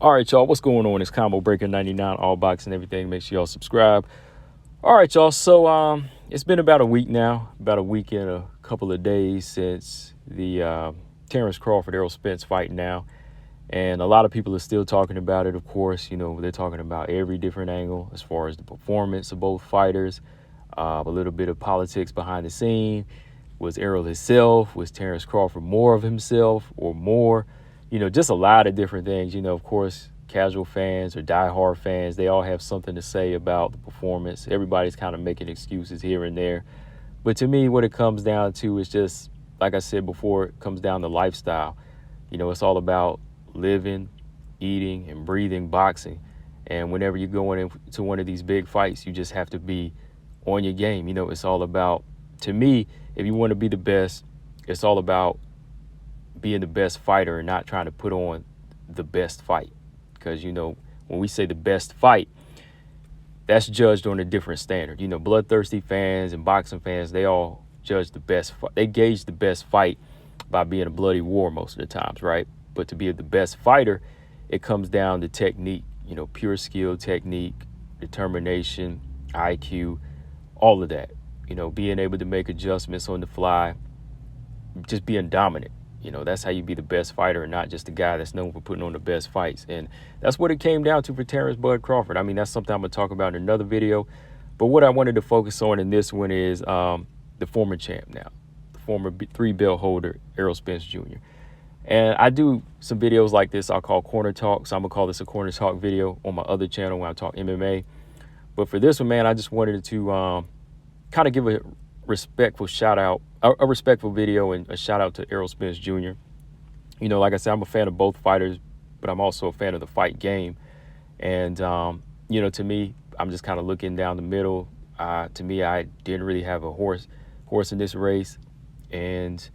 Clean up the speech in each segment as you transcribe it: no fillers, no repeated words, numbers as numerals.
All right, y'all, what's going on? It's Combo Breaker 99, all box and everything. Make sure y'all subscribe. All right, y'all. So it's been about a week now, about a week and a couple of days since the Terrence Crawford, Errol Spence fight now. And a lot of people are still talking about it, of course. You know, they're talking about every different angle as far as the performance of both fighters, a little bit of politics behind the scene. Was Errol himself? Was Terrence Crawford more of himself or more? You know, just a lot of different things. You know, of course, casual fans or diehard fans, they all have something to say about the performance. Everybody's kind of making excuses here and there. But to me, what it comes down to is just, like I said before, it comes down to lifestyle. You know, it's all about living, eating, and breathing boxing. And whenever you're going into one of these big fights, you just have to be on your game. You know, it's all about, to me, if you want to be the best, it's all about being the best fighter and not trying to put on the best fight. Because, you know, when we say the best fight, that's judged on a different standard. You know, bloodthirsty fans and boxing fans, they all judge the best fight. They gauge the best fight by being a bloody war most of the times, right? But to be the best fighter, it comes down to technique, you know, pure skill, technique, determination, IQ, all of that. You know, being able to make adjustments on the fly, just being dominant. You know, that's how you be the best fighter and not just the guy that's known for putting on the best fights. And that's what it came down to for Terrence Bud Crawford. I mean, that's something I'm going to talk about in another video. But what I wanted to focus on in this one is the former champ now, the former 3-belt holder, Errol Spence Jr. And I do some videos like this I'll call Corner Talk. So I'm going to call this a Corner Talk video on my other channel when I talk MMA. But for this one, man, I just wanted to kind of give a respectful shout out, a respectful video and a shout out to Errol Spence Jr. You know, like I said, I'm a fan of both fighters, but I'm also a fan of the fight game. And, you know, to me, I'm just kind of looking down the middle. To me, I didn't really have a horse in this race. And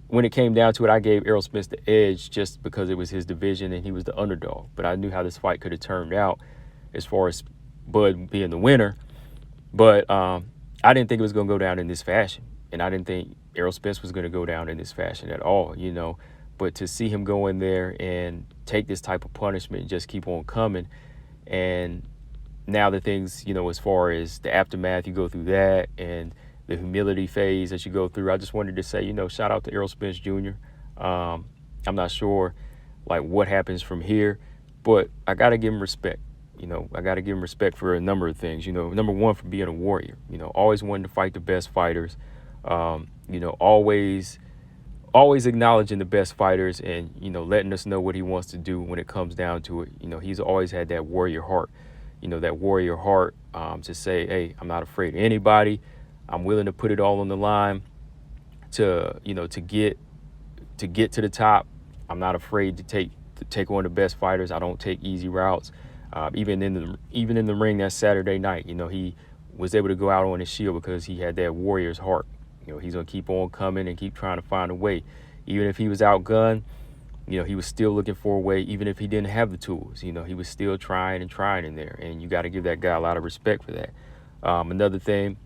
when it came down to it, I gave Errol Spence the edge just because it was his division and he was the underdog. But I knew how this fight could have turned out as far as Bud being the winner. But I didn't think it was going to go down in this fashion. And I didn't think Errol Spence was going to go down in this fashion at all, you know. But to see him go in there and take this type of punishment and just keep on coming. And now the things, you know, as far as the aftermath, you go through that and the humility phase that you go through. I just wanted to say, you know, shout out to Errol Spence Jr. I'm not sure, like, what happens from here. But I got to give him respect. You know, I got to give him respect for a number of things. You know, number one, for being a warrior. You know, always wanting to fight the best fighters. You know, always acknowledging the best fighters and, you know, letting us know what he wants to do when it comes down to it. You know, he's always had that warrior heart. You know, that warrior heart to say, hey, I'm not afraid of anybody. I'm willing to put it all on the line to, you know, to get to the top. I'm not afraid to take on the best fighters. I don't take easy routes. Even in the ring that Saturday night, you know, he was able to go out on his shield because he had that warrior's heart. You know, he's going to keep on coming and keep trying to find a way. Even if he was outgunned, you know, he was still looking for a way. Even if he didn't have the tools, you know, he was still trying in there. And you got to give that guy a lot of respect for that. Another thing,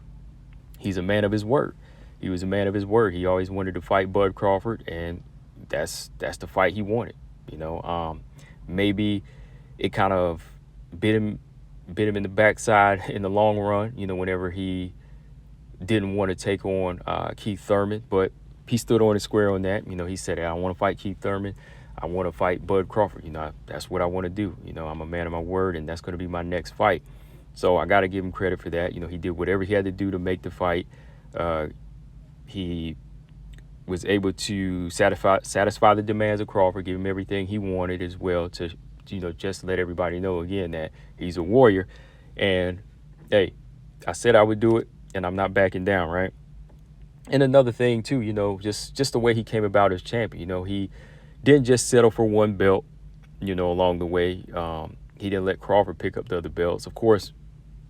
he's a man of his word. He was a man of his word. He always wanted to fight Bud Crawford, and that's the fight he wanted. You know, maybe it kind of bit him in the backside in the long run, you know, whenever he didn't want to take on Keith Thurman, but he stood on his square on that. You know, he said, I don't want to fight Keith Thurman. I want to fight Bud Crawford. You know, that's what I want to do. You know, I'm a man of my word, and that's going to be my next fight. So I got to give him credit for that. You know, he did whatever he had to do to make the fight. He was able to satisfy the demands of Crawford, give him everything he wanted as well to, you know, just let everybody know again that he's a warrior. And hey, I said I would do it, and I'm not backing down, right? And another thing too, you know, just the way he came about as champion. You know, he didn't just settle for one belt, you know, along the way. He didn't let Crawford pick up the other belts. Of course,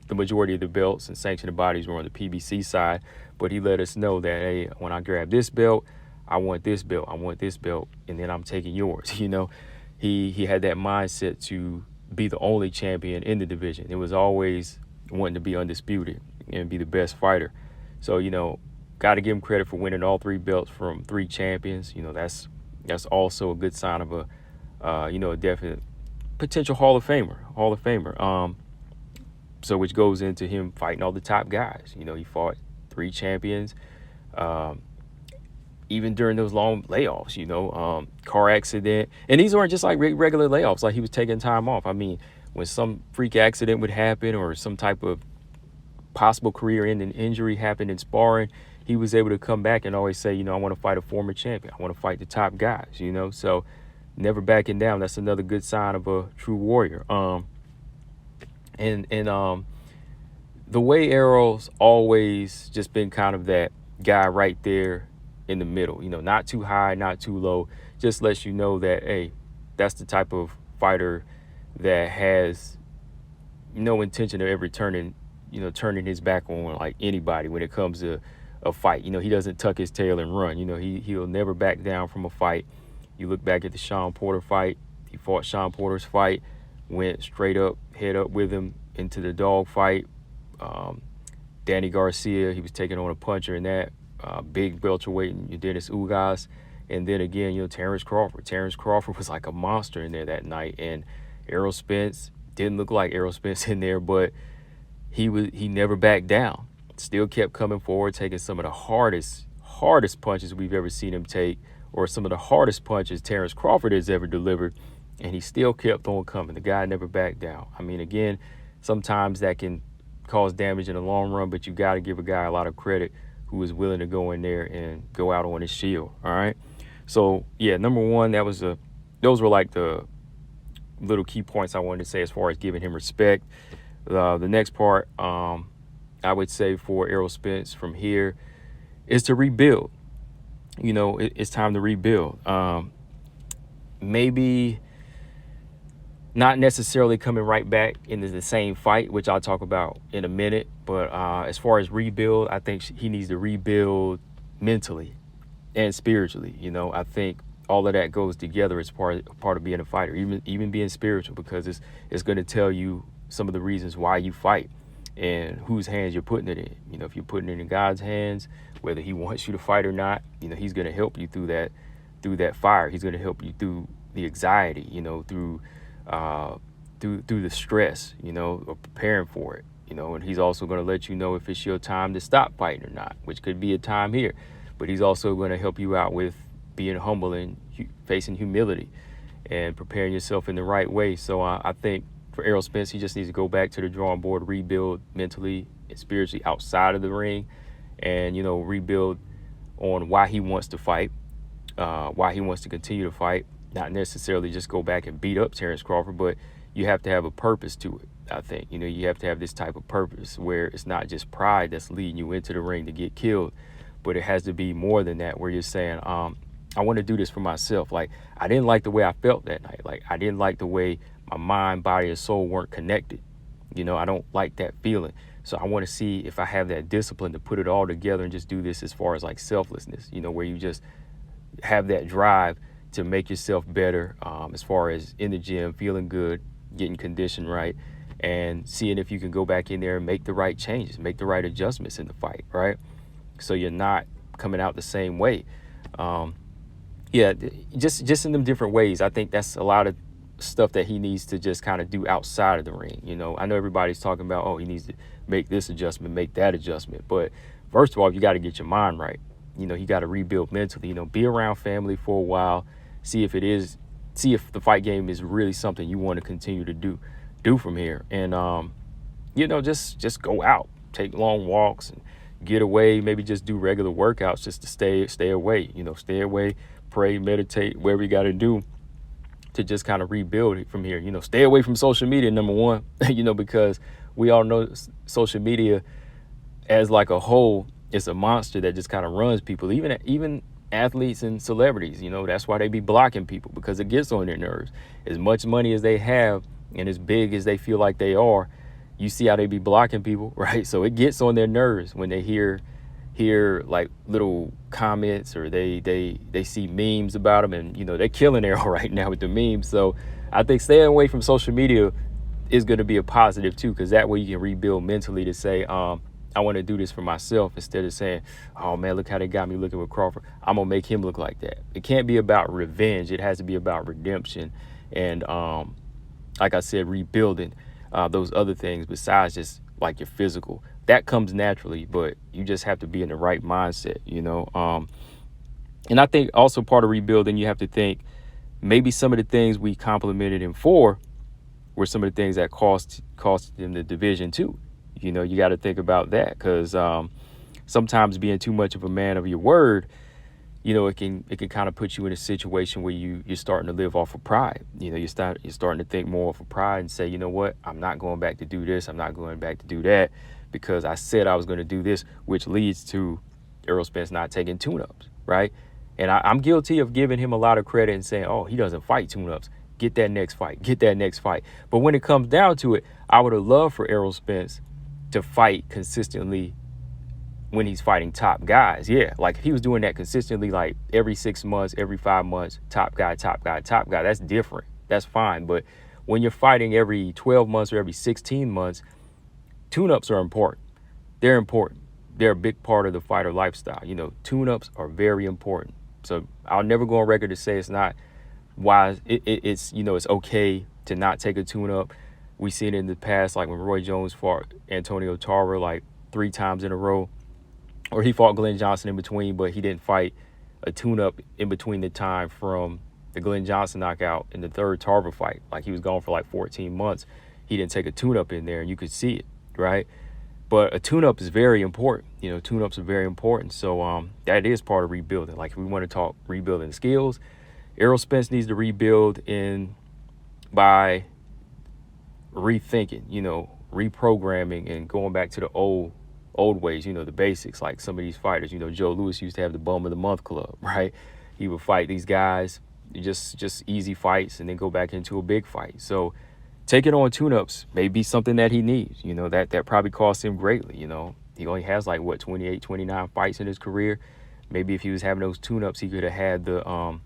the majority of the belts and sanctioned bodies were on the PBC side, but he let us know that, hey, when I grab this belt, I want this belt, and then I'm taking yours. You know, he had that mindset to be the only champion in the division. It was always wanting to be undisputed and be the best fighter. So, you know, got to give him credit for winning all 3 belts from 3 champions. You know, that's also a good sign of a, you know, a definite potential Hall of Famer. So which goes into him fighting all the top guys. You know, he fought 3 champions. Um, Even during those long layoffs, car accident. And these aren't just like regular layoffs, like he was taking time off. I mean, when some freak accident would happen or some type of possible career-ending injury happened in sparring, he was able to come back and always say, I want to fight a former champion. I want to fight the top guys, So never backing down. That's another good sign of a true warrior. And the way Errol's always just been kind of that guy right there in the middle, not too high, not too low, just lets you know that, hey, that's the type of fighter that has no intention of ever turning his back on like anybody when it comes to a fight. He doesn't tuck his tail and run. He'll never back down from a fight. You look back at the Sean Porter fight. He fought Sean Porter's fight, went straight up, head up with him into the dog fight. Danny Garcia, he was taking on a puncher in that. Big welterweight, Dennis Ugas. And then again, Terrence Crawford. Terrence Crawford was like a monster in there that night. And Errol Spence didn't look like Errol Spence in there, but he never backed down. Still kept coming forward, taking some of the hardest punches we've ever seen him take, or some of the hardest punches Terrence Crawford has ever delivered, and he still kept on coming. The guy never backed down. I mean, again, sometimes that can cause damage in the long run, but you got to give a guy a lot of credit who is willing to go in there and go out on his shield. All right. So yeah, number one, those were like the little key points I wanted to say as far as giving him respect. The next part, I would say for Errol Spence from here is to rebuild. It's time to rebuild. Maybe not necessarily coming right back into the same fight, which I'll talk about in a minute. But as far as rebuild, I think he needs to rebuild mentally and spiritually. I think all of that goes together as part of being a fighter, even being spiritual, because it's going to tell you some of the reasons why you fight and whose hands you're putting it in. If you're putting it in God's hands, whether he wants you to fight or not, he's going to help you through that fire. He's going to help you through the anxiety, through the stress, of preparing for it, and he's also going to let you know if it's your time to stop fighting or not, which could be a time here. But he's also going to help you out with being humble and facing humility and preparing yourself in the right way. So I think for Errol Spence, he just needs to go back to the drawing board, rebuild mentally and spiritually outside of the ring, and, rebuild on why he wants to fight, why he wants to continue to fight, not necessarily just go back and beat up Terrence Crawford, but you have to have a purpose to it. I think, you have to have this type of purpose where it's not just pride that's leading you into the ring to get killed, but it has to be more than that, where you're saying, I want to do this for myself. Like, I didn't like the way I felt that night. Like, I didn't like the way my mind, body, and soul weren't connected. I don't like that feeling. So I want to see if I have that discipline to put it all together and just do this as far as like selflessness, where you just have that drive to make yourself better, as far as in the gym, feeling good, getting conditioned right, and seeing if you can go back in there and make the right changes, make the right adjustments in the fight, right? So you're not coming out the same way. Just in them different ways. I think that's a lot of stuff that he needs to just kind of do outside of the ring. I know everybody's talking about, oh, he needs to make this adjustment, make that adjustment. But first of all, you got to get your mind right. You got to rebuild mentally, be around family for a while, see if the fight game is really something you want to continue to do from here. And, just go out, take long walks and get away, maybe just do regular workouts just to stay away, stay away, pray, meditate, whatever you got to do to just kind of rebuild it from here. Stay away from social media, number one, because we all know social media as like a whole, it's a monster that just kind of runs people, even athletes and celebrities. That's why they be blocking people, because it gets on their nerves. As much money as they have and as big as they feel like they are, you see how they be blocking people, right? So it gets on their nerves when they hear like little comments, or they see memes about them, and they're killing Errol right now with the memes. So I think staying away from social media is going to be a positive too, because that way you can rebuild mentally to say, I want to do this for myself, instead of saying, oh man, look how they got me looking with Crawford, I'm gonna make him look like that. It can't be about revenge. It has to be about redemption and like I said, rebuilding those other things besides just like your physical. That comes naturally, but you just have to be in the right mindset, and I think also part of rebuilding, you have to think maybe some of the things we complimented him for were some of the things that cost him the division too. You got to think about that, because sometimes being too much of a man of your word, it can kind of put you in a situation where you're starting to live off of pride. You're starting to think more off of pride and say, you know what, I'm not going back to do this, I'm not going back to do that, because I said I was going to do this, which leads to Errol Spence not taking tune-ups, right? And I'm guilty of giving him a lot of credit and saying, oh, he doesn't fight tune-ups. Get that next fight. But when it comes down to it, I would have loved for Errol Spence to fight consistently when he's fighting top guys. Yeah, like if he was doing that consistently, like every 6 months, every 5 months, top guy, that's different. That's fine. But when you're fighting every 12 months or every 16 months, tune-ups are important. They're important. They're a big part of the fighter lifestyle. Tune-ups are very important. So I'll never go on record to say it's not wise. It's it's okay to not take a tune-up. We've seen it in the past, like when Roy Jones fought Antonio Tarver like 3 times in a row, or he fought Glenn Johnson in between, but he didn't fight a tune-up in between the time from the Glenn Johnson knockout and the third Tarver fight. Like he was gone for like 14 months. He didn't take a tune-up in there, and you could see it, right? But a tune-up is very important. Tune-ups are very important. So that is part of rebuilding. Like if we want to talk rebuilding skills, Errol Spence needs to rebuild by rethinking, reprogramming and going back to the old ways, the basics. Like some of these fighters, Joe Louis used to have the bum of the month club, right? He would fight these guys, just easy fights, and then go back into a big fight. So taking on tune-ups may be something that he needs, that probably cost him greatly. He only has like 28, 29 fights in his career. Maybe if he was having those tune-ups, he could have had the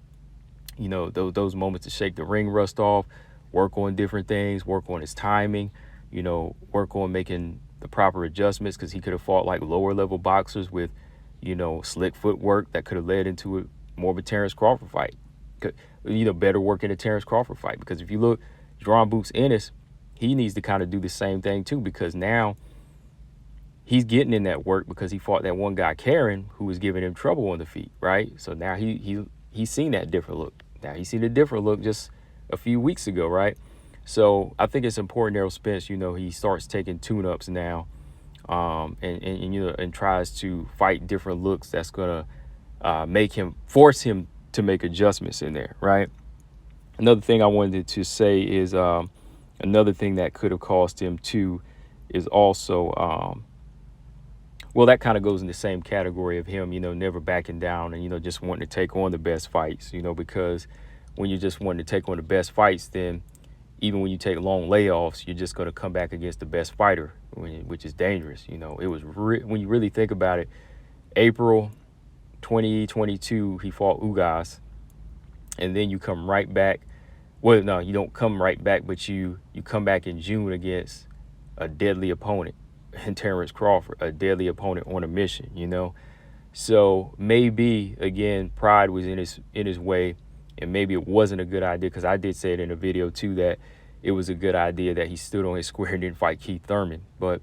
those moments to shake the ring rust off, work on different things, work on his timing, work on making the proper adjustments, because he could have fought like lower level boxers with, slick footwork that could have led into more of a Terrence Crawford fight. Better work in a Terrence Crawford fight, because if you look, Jerron Boots Ennis, he needs to kind of do the same thing too, because now he's getting in that work because he fought that one guy, Karen, who was giving him trouble on the feet, right? So now he's seen that different look. Now he's seen a different look just a few weeks ago, right? So I think it's important Errol Spence, he starts taking tune-ups now, and tries to fight different looks that's gonna force him to make adjustments in there, right? Another thing I wanted to say is another thing that could have cost him too is also that kind of goes in the same category of him, never backing down and, just wanting to take on the best fights, because when you just wanting to take on the best fights, then even when you take long layoffs, you're just going to come back against the best fighter, which is dangerous. It was when you really think about it, April 2022, he fought Ugas, and then you come right back. Well, no, you don't come right back, but you come back in June against a deadly opponent, and Terrence Crawford, a deadly opponent on a mission, So maybe, again, pride was in his way, and maybe it wasn't a good idea, because I did say it in a video too that it was a good idea that he stood on his square and didn't fight Keith Thurman, but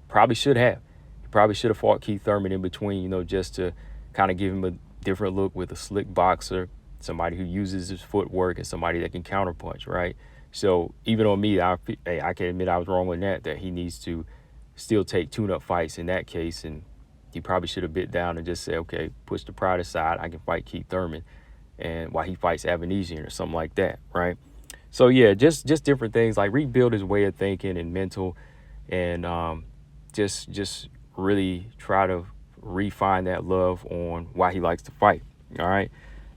probably should have. He probably should have fought Keith Thurman in between, just to kind of give him a different look with a slick boxer, somebody who uses his footwork, and somebody that can counterpunch, right? So even on me, I can admit I was wrong on that he needs to still take tune-up fights in that case, and he probably should have bit down and just say, okay, push the pride aside, I can fight Keith Thurman, and while he fights Avanesian or something like that, right? So yeah, just different things, like rebuild his way of thinking and mental, and just really try to refine that love on why he likes to fight, all right?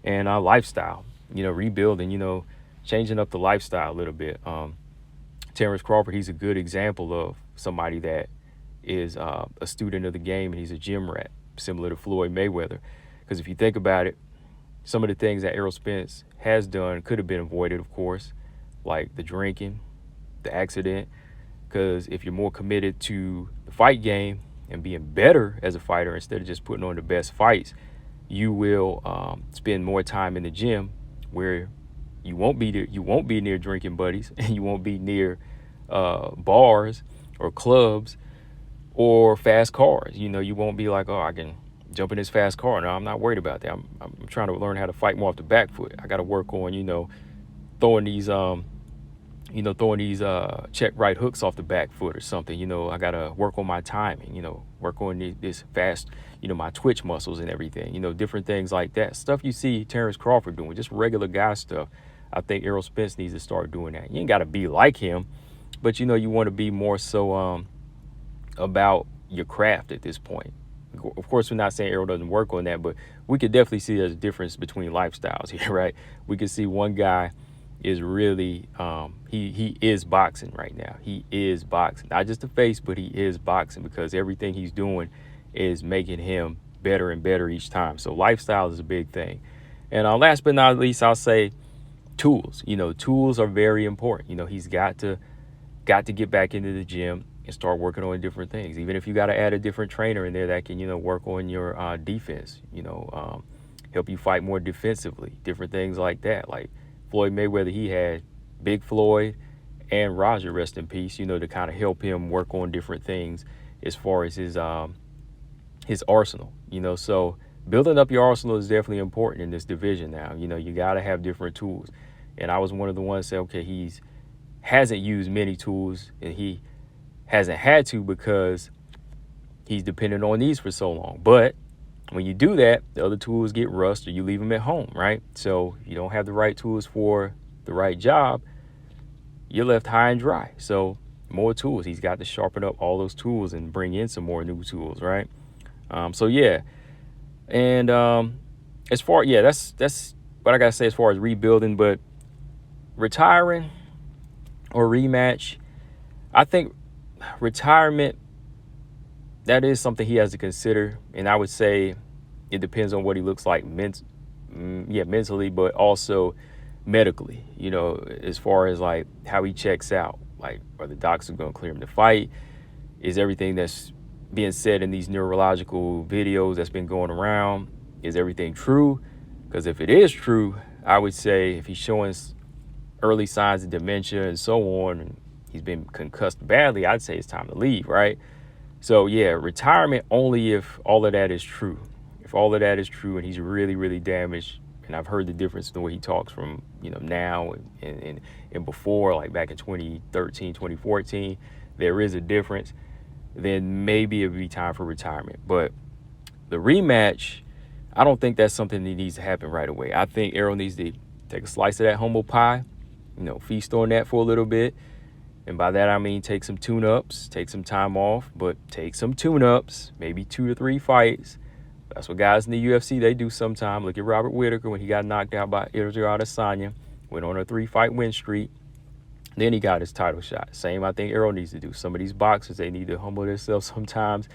And lifestyle, rebuilding, changing up the lifestyle a little bit. Terrence Crawford, he's a good example of somebody that is a student of the game, and he's a gym rat, similar to Floyd Mayweather. Because if you think about it, some of the things that Errol Spence has done could have been avoided, of course, like the drinking, the accident. Because if you're more committed to the fight game and being better as a fighter instead of just putting on the best fights, you will spend more time in the gym where You won't be there. You won't be near drinking buddies, and you won't be near bars or clubs or fast cars. You won't be like, oh, I can jump in this fast car. No, I'm not worried about that. I'm trying to learn how to fight more off the back foot. I got to work on, throwing these check right hooks off the back foot or something. I got to work on my timing, work on this fast, my twitch muscles and everything, different things like that. Stuff you see Terrence Crawford doing, just regular guy stuff. I think Errol Spence needs to start doing that. You ain't got to be like him, but, you want to be more so about your craft at this point. Of course, we're not saying Errol doesn't work on that, but we could definitely see there's a difference between lifestyles here, right? We could see one guy is really, he is boxing right now. He is boxing, not just the face, but he is boxing because everything he's doing is making him better and better each time. So lifestyle is a big thing. And last but not least, I'll say tools. Tools are very important. He's got to get back into the gym and start working on different things. Even if you got to add a different trainer in there that can, work on your defense, help you fight more defensively, different things like that. Like Floyd Mayweather, he had Big Floyd and Roger, rest in peace, to kind of help him work on different things as far as his arsenal, So building up your arsenal is definitely important in this division now. You got to have different tools. And I was one of the ones that said, okay, hasn't used many tools, and he hasn't had to because he's dependent on these for so long. But when you do that, the other tools get rust or you leave them at home, right? So you don't have the right tools for the right job, you're left high and dry. So more tools. He's got to sharpen up all those tools and bring in some more new tools, right? So yeah. And that's what I gotta say as far as rebuilding. But retiring or rematch, I think retirement, that is something he has to consider. And I would say it depends on what he looks like mentally, but also medically, as far as like how he checks out. Like, are the doctors going to clear him to fight? Is everything that's being said in these neurological videos that's been going around, is everything true? Because if it is true, I would say if he's showing early signs of dementia and so on, and he's been concussed badly, I'd say it's time to leave, right? So yeah, retirement only if all of that is true. If all of that is true and he's really, really damaged, and I've heard the difference in the way he talks from, now and before, like back in 2013, 2014, there is a difference, then maybe it would be time for retirement. But the rematch, I don't think that's something that needs to happen right away. I think Errol needs to take a slice of that humble pie, feast on that for a little bit. And by that, I mean take some tune-ups, take some time off, but take some tune-ups, maybe 2 to 3 fights. That's what guys in the UFC, they do sometime. Look at Robert Whittaker when he got knocked out by Israel Adesanya, went on a 3-fight win streak. Then he got his title shot. Same I think Errol needs to do. Some of these boxers, they need to humble themselves sometimes,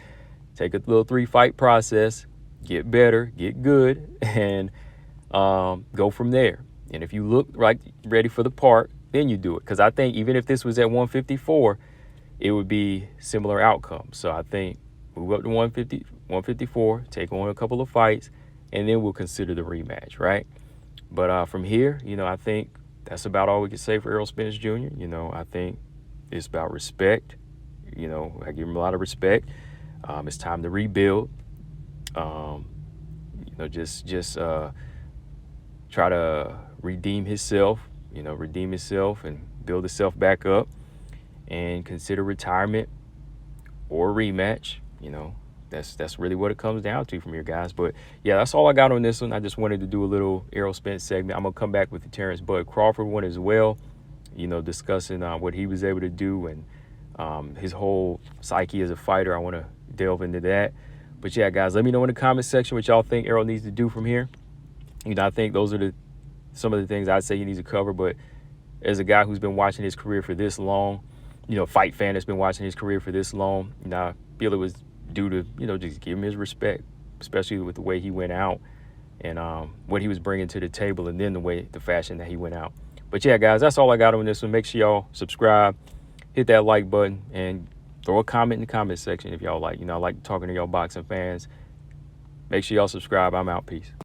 take a little 3-fight process, get better, get good, and go from there. And if you look like ready for the part, then you do it. Because I think even if this was at 154, it would be similar outcomes. So I think move up to 154, take on a couple of fights, and then we'll consider the rematch, right? But from here, I think that's about all we can say for Errol Spence Jr. I think it's about respect. I give him a lot of respect. It's time to rebuild. Just try to redeem himself and build himself back up and consider retirement or rematch. That's really what it comes down to from here, guys. But yeah, that's all I got on this one. I just wanted to do a little Errol Spence segment. I'm gonna come back with the Terrence Bud Crawford one as well, discussing what he was able to do and his whole psyche as a fighter. I want to delve into that. But yeah, guys, let me know in the comment section what y'all think Errol needs to do from here. I think those are some of the things I'd say he needs to cover. But as a guy who's been watching his career for this long, fight fan that's been watching his career for this long, I feel it was due to, just give him his respect, especially with the way he went out and what he was bringing to the table, and then the fashion that he went out. But yeah, guys, that's all I got on this one. Make sure y'all subscribe, hit that like button, and throw a comment in the comment section if y'all like. I like talking to y'all boxing fans. Make sure y'all subscribe. I'm out. Peace.